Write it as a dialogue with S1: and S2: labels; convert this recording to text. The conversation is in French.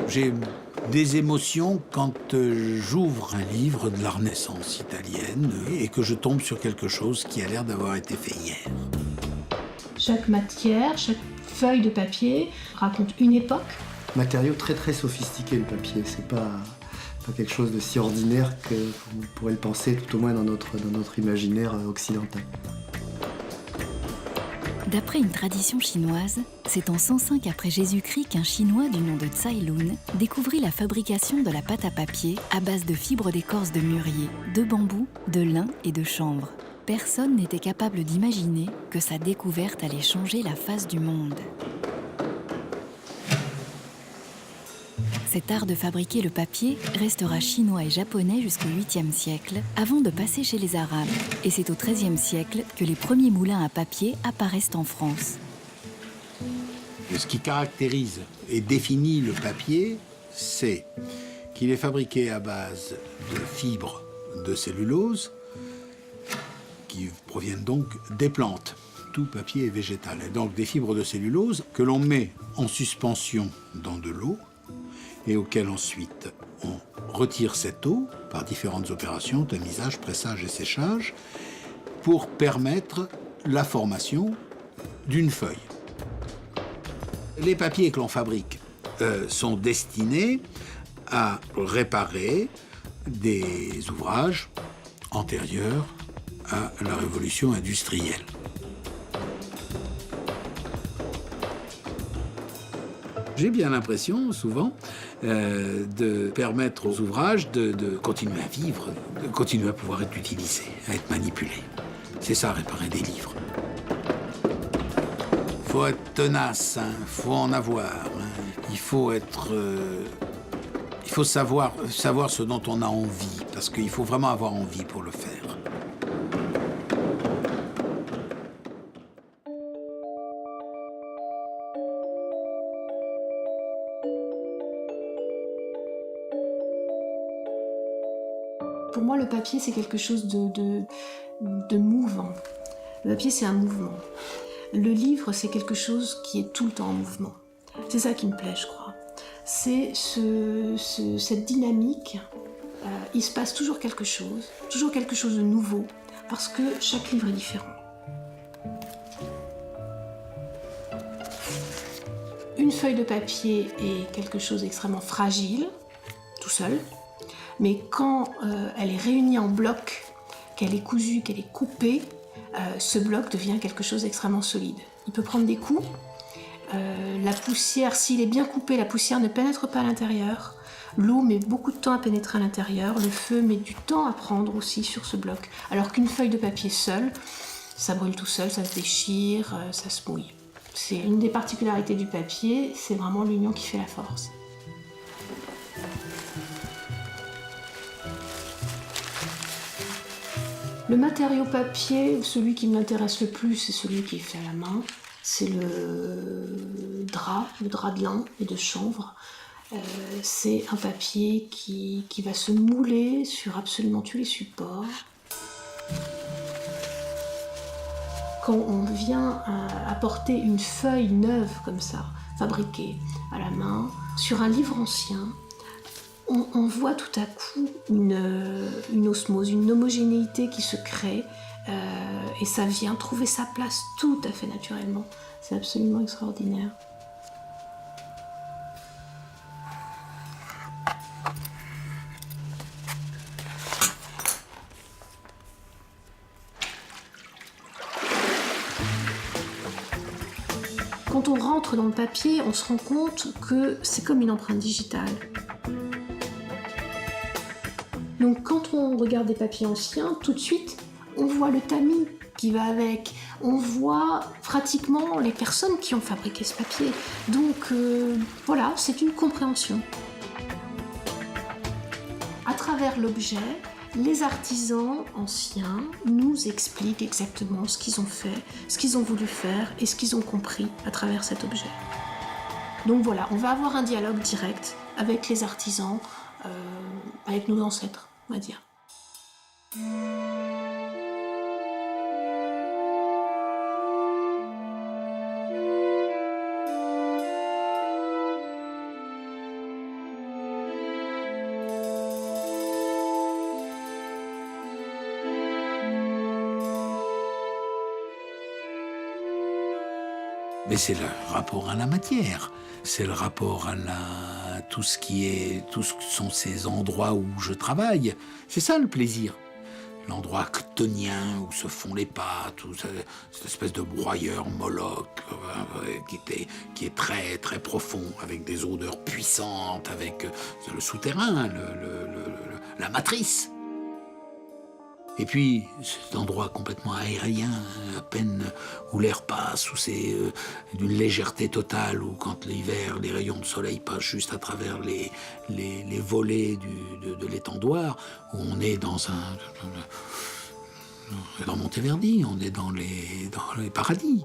S1: J'ai des émotions quand j'ouvre un livre de la Renaissance italienne et que je tombe sur quelque chose qui a l'air d'avoir été fait hier.
S2: Chaque matière, chaque feuille de papier raconte une époque.
S3: Matériau très très sophistiqué, le papier. C'est pas quelque chose de si ordinaire qu'on pourrait le penser, tout au moins dans notre imaginaire occidental.
S4: D'après une tradition chinoise, c'est en 105 après Jésus-Christ qu'un Chinois du nom de Tsai Lun découvrit la fabrication de la pâte à papier à base de fibres d'écorce de mûrier, de bambou, de lin et de chanvre. Personne n'était capable d'imaginer que sa découverte allait changer la face du monde. Cet art de fabriquer le papier restera chinois et japonais jusqu'au 8e siècle, avant de passer chez les Arabes. Et c'est au 13e siècle que les premiers moulins à papier apparaissent en France.
S1: Ce qui caractérise et définit le papier, c'est qu'il est fabriqué à base de fibres de cellulose, qui proviennent donc des plantes. Tout papier est végétal. Et donc des fibres de cellulose que l'on met en suspension dans de l'eau, et auquel ensuite on retire cette eau par différentes opérations, tamisage, pressage et séchage, pour permettre la formation d'une feuille. Les papiers que l'on fabrique sont destinés à réparer des ouvrages antérieurs à la révolution industrielle. J'ai bien l'impression, souvent, de permettre aux ouvrages de continuer à vivre, de continuer à pouvoir être utilisés, à être manipulés. C'est ça, réparer des livres. Il faut être tenace, il faut en avoir. Il faut être... il faut savoir ce dont on a envie, parce qu'il faut vraiment avoir envie pour le faire.
S2: Pour moi, le papier, c'est quelque chose de mouvant. Le papier, c'est un mouvement. Le livre, c'est quelque chose qui est tout le temps en mouvement. C'est ça qui me plaît, je crois. C'est cette dynamique. Il se passe toujours quelque chose de nouveau, parce que chaque livre est différent. Une feuille de papier est quelque chose d'extrêmement fragile, tout seul. Mais quand elle est réunie en blocs, qu'elle est cousue, qu'elle est coupée, ce bloc devient quelque chose d'extrêmement solide. Il peut prendre des coups. La poussière, s'il est bien coupé, la poussière ne pénètre pas à l'intérieur. L'eau met beaucoup de temps à pénétrer à l'intérieur. Le feu met du temps à prendre aussi sur ce bloc. Alors qu'une feuille de papier seule, ça brûle tout seul, ça se déchire, ça se mouille. C'est une des particularités du papier, c'est vraiment l'union qui fait la force. Le matériau papier, celui qui m'intéresse le plus, c'est celui qui est fait à la main. C'est le drap de lin et de chanvre. C'est un papier qui va se mouler sur absolument tous les supports. Quand on vient apporter une feuille neuve comme ça, fabriquée à la main, sur un livre ancien, on voit tout à coup une osmose, une homogénéité qui se crée et ça vient trouver sa place tout à fait naturellement. C'est absolument extraordinaire. Quand on rentre dans le papier, on se rend compte que c'est comme une empreinte digitale. Donc quand on regarde des papiers anciens, tout de suite, on voit le tamis qui va avec. On voit pratiquement les personnes qui ont fabriqué ce papier. Donc voilà, c'est une compréhension. À travers l'objet, les artisans anciens nous expliquent exactement ce qu'ils ont fait, ce qu'ils ont voulu faire et ce qu'ils ont compris à travers cet objet. Donc voilà, on va avoir un dialogue direct avec les artisans, avec nos ancêtres, on va dire.
S1: Mais c'est le rapport à la matière, c'est le rapport à tout ce sont ces endroits où je travaille. C'est ça le plaisir. L'endroit chtonien où se font les pâtes, cette espèce de broyeur Moloch qui est très très profond, avec des odeurs puissantes, avec le souterrain, la matrice. Et puis, cet endroit complètement aérien, à peine où l'air passe, où c'est d'une légèreté totale, où quand l'hiver, les rayons de soleil passent juste à travers les volets de l'étendoir, où on est dans Monteverdi, on est dans les paradis.